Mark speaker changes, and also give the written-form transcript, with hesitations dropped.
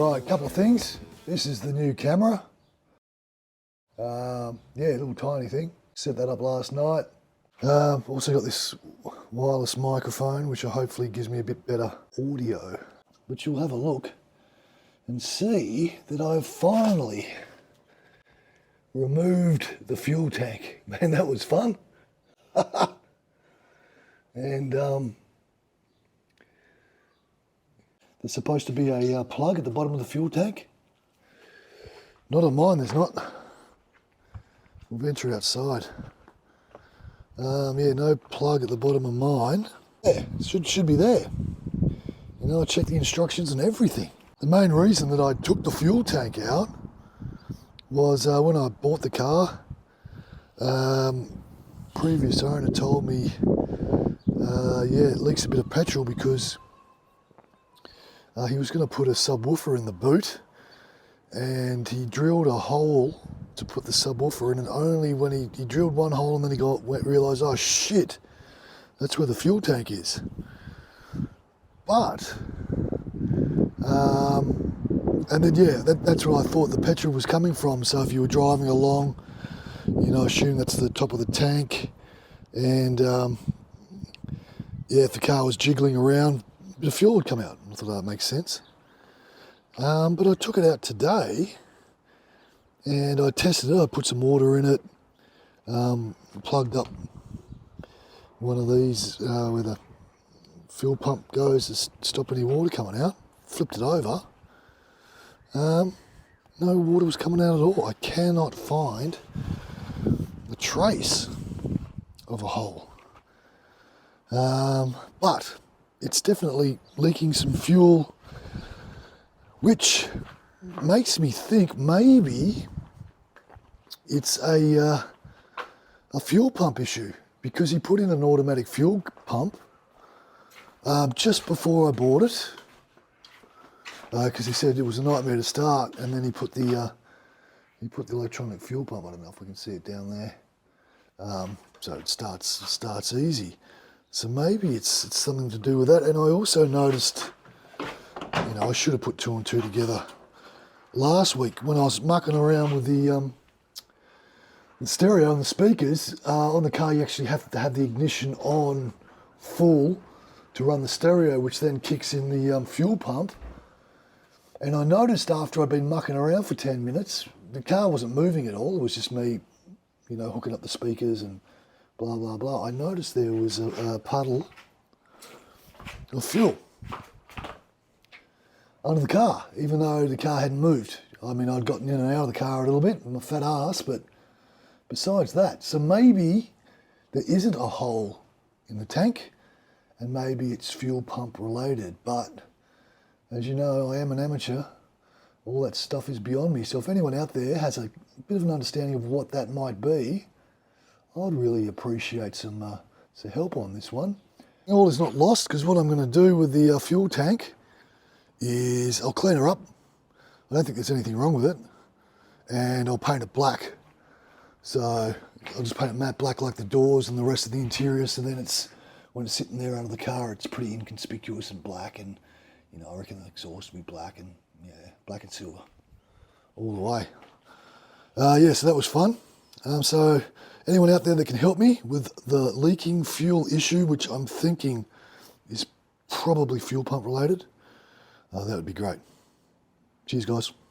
Speaker 1: Right, a couple of things. This is the new camera. Yeah, a little tiny thing. Set that up last night. Also got this wireless microphone, which hopefully gives me a bit better audio. But you'll have a look and see that I've finally removed the fuel tank. Man, that was fun. And there's supposed to be a plug at the bottom of the fuel tank. Not on mine, there's not. We'll venture outside. Yeah, no plug at the bottom of mine. Yeah, should be there. You know, I checked the instructions and everything. The main reason that I took the fuel tank out was when I bought the car, previous owner told me, yeah, it leaks a bit of petrol because he was going to put a subwoofer in the boot, and he drilled a hole to put the subwoofer in, and only when he drilled one hole and then he realised, oh shit, that's where the fuel tank is. But, and then yeah, that's where I thought the petrol was coming from. So if you were driving along, you know, assume that's the top of the tank, and yeah, if the car was jiggling around, a bit of fuel would come out. I thought that makes sense. But I took it out today and I tested it. I put some water in it, plugged up one of these where the fuel pump goes to stop any water coming out, flipped it over. No water was coming out at all. I cannot find a trace of a hole. But it's definitely leaking some fuel, which makes me think maybe it's a fuel pump issue, because he put in an automatic fuel pump just before I bought it, because he said it was a nightmare to start, and then he put the electronic fuel pump. I don't know if we can see it down there. So it starts easy. So maybe it's something to do with that. And I also noticed, you know, I should have put two and two together last week when I was mucking around with the stereo and the speakers. On the car, you actually have to have the ignition on full to run the stereo, which then kicks in the fuel pump. And I noticed after I'd been mucking around for 10 minutes, the car wasn't moving at all. It was just me, you know, hooking up the speakers and blah, blah, blah. I noticed there was a puddle of fuel under the car, even though the car hadn't moved. I mean, I'd gotten in and out of the car a little bit with my fat ass, but besides that, so maybe there isn't a hole in the tank, and maybe it's fuel pump related. But as you know, I am an amateur. All that stuff is beyond me. So if anyone out there has a bit of an understanding of what that might be, I'd really appreciate some help on this one. All is not lost, because what I'm going to do with the fuel tank is I'll clean her up. I don't think there's anything wrong with it. And I'll paint it black. So I'll just paint it matte black like the doors and the rest of the interior, so then it's, when it's sitting there under the car, it's pretty inconspicuous and black, and you know, I reckon the exhaust will be black, and yeah, black and silver all the way. Yeah, so that was fun. So anyone out there that can help me with the leaking fuel issue, which I'm thinking is probably fuel pump related, that would be great. Cheers, guys.